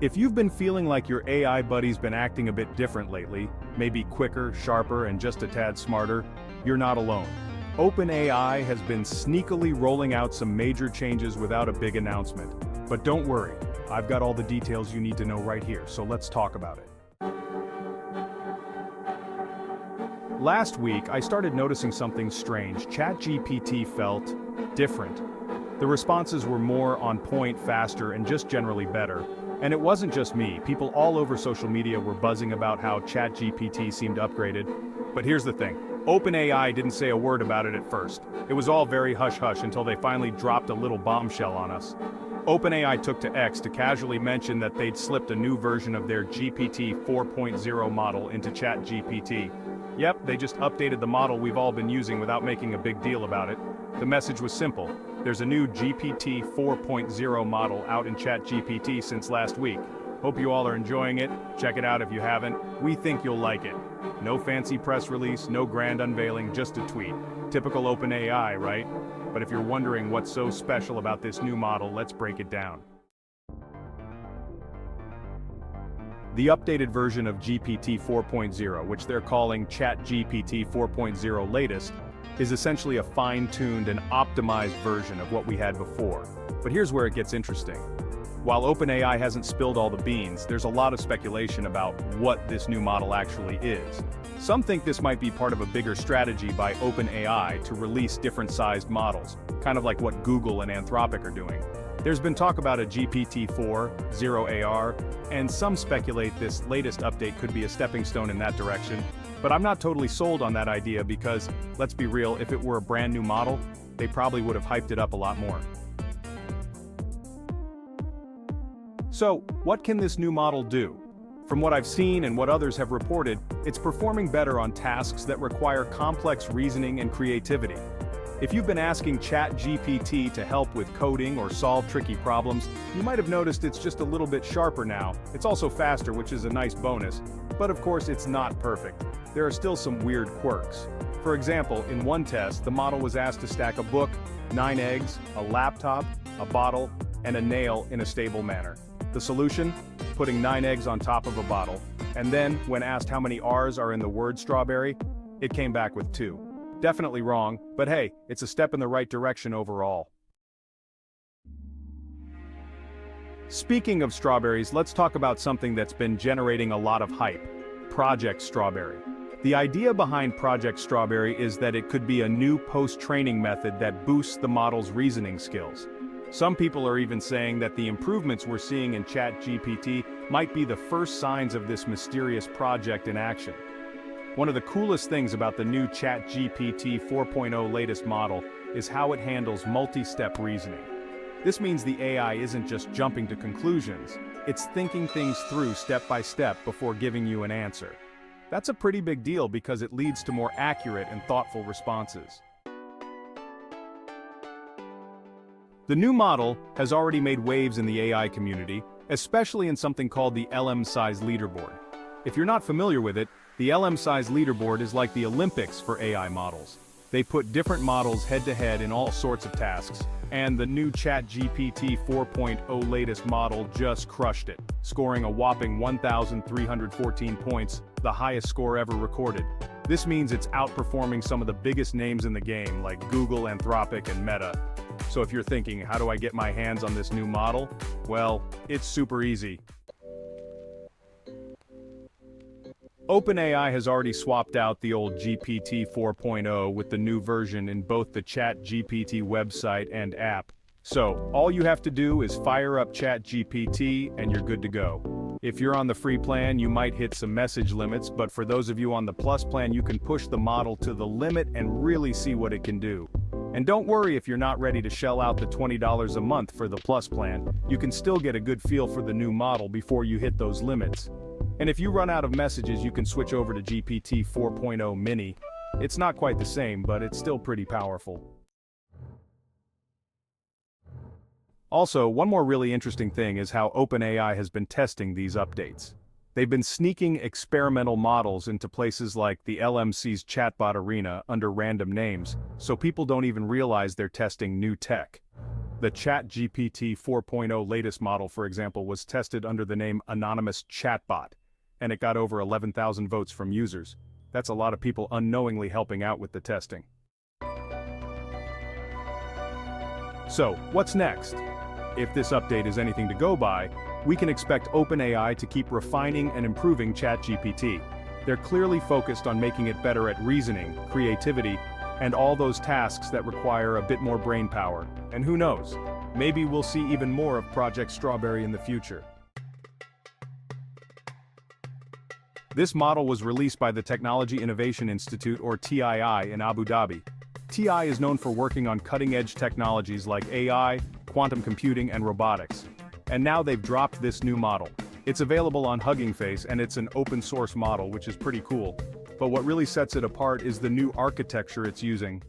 If you've been feeling like your AI buddy's been acting a bit different lately, maybe quicker, sharper, and just a tad smarter, you're not alone. OpenAI has been sneakily rolling out some major changes without a big announcement. But don't worry, I've got all the details you need to know right here, so let's talk about it. Last week, I started noticing something strange. ChatGPT felt different. The responses were more on point, faster, and just generally better. And it wasn't just me. People all over social media were buzzing about how ChatGPT seemed upgraded. But here's the thing. OpenAI didn't say a word about it at first. It was all very hush-hush until they finally dropped a little bombshell on us. OpenAI took to X to casually mention that they'd slipped a new version of their GPT 4.0 model into ChatGPT. Yep, they just updated the model we've all been using without making a big deal about it. The message was simple. There's a new GPT 4.0 model out in ChatGPT since last week. Hope you all are enjoying it. Check it out if you haven't. We think you'll like it. No fancy press release, no grand unveiling, just a tweet. Typical OpenAI, right? But if you're wondering what's so special about this new model, let's break it down. The updated version of GPT 4.0, which they're calling ChatGPT 4.0 latest, is essentially a fine-tuned and optimized version of what we had before. But here's where it gets interesting. While OpenAI hasn't spilled all the beans, there's a lot of speculation about what this new model actually is. Some think this might be part of a bigger strategy by OpenAI to release different-sized models, kind of like what Google and Anthropic are doing. There's been talk about a GPT-4, 0 AR, and some speculate this latest update could be a stepping stone in that direction. But I'm not totally sold on that idea because, let's be real, if it were a brand new model, they probably would have hyped it up a lot more. So, what can this new model do? From what I've seen and what others have reported, it's performing better on tasks that require complex reasoning and creativity. If you've been asking ChatGPT to help with coding or solve tricky problems, you might have noticed it's just a little bit sharper now. It's also faster, which is a nice bonus. But of course, it's not perfect. There are still some weird quirks. For example, in one test, the model was asked to stack a book, 9 eggs, a laptop, a bottle, and a nail in a stable manner. The solution? Putting 9 eggs on top of a bottle. And then, when asked how many R's are in the word strawberry, it came back with 2. Definitely wrong, but hey, it's a step in the right direction overall. Speaking of strawberries, let's talk about something that's been generating a lot of hype. Project Strawberry. The idea behind Project Strawberry is that it could be a new post-training method that boosts the model's reasoning skills. Some people are even saying that the improvements we're seeing in ChatGPT might be the first signs of this mysterious project in action. One of the coolest things about the new ChatGPT 4.0 latest model is how it handles multi-step reasoning. This means the AI isn't just jumping to conclusions, it's thinking things through step by step before giving you an answer. That's a pretty big deal because it leads to more accurate and thoughtful responses. The new model has already made waves in the AI community, especially in something called the LM-size leaderboard. If you're not familiar with it, the LM-size leaderboard is like the Olympics for AI models. They put different models head-to-head in all sorts of tasks, and the new ChatGPT 4.0 latest model just crushed it, scoring a whopping 1,314 points, the highest score ever recorded. This means it's outperforming some of the biggest names in the game, like Google, Anthropic, and Meta. So if you're thinking, how do I get my hands on this new model? Well, it's super easy. OpenAI has already swapped out the old GPT 4.0 with the new version in both the ChatGPT website and app. So, all you have to do is fire up ChatGPT and you're good to go. If you're on the free plan, you might hit some message limits, but for those of you on the plus plan, you can push the model to the limit and really see what it can do. And don't worry if you're not ready to shell out the $20 a month for the plus plan, you can still get a good feel for the new model before you hit those limits. And if you run out of messages, you can switch over to GPT 4.0 Mini. It's not quite the same, but it's still pretty powerful. Also, one more really interesting thing is how OpenAI has been testing these updates. They've been sneaking experimental models into places like the LMC's chatbot arena under random names, so people don't even realize they're testing new tech. The ChatGPT 4.0 latest model, for example, was tested under the name Anonymous Chatbot, and it got over 11,000 votes from users. That's a lot of people unknowingly helping out with the testing. So, what's next? If this update is anything to go by, we can expect OpenAI to keep refining and improving ChatGPT. They're clearly focused on making it better at reasoning, creativity, and all those tasks that require a bit more brain power. And who knows, maybe we'll see even more of Project Strawberry in the future. This model was released by the Technology Innovation Institute, or TII, in Abu Dhabi. TI is known for working on cutting-edge technologies like AI, quantum computing, and robotics. And now they've dropped this new model. It's available on Hugging Face, and it's an open-source model, which is pretty cool. But what really sets it apart is the new architecture it's using.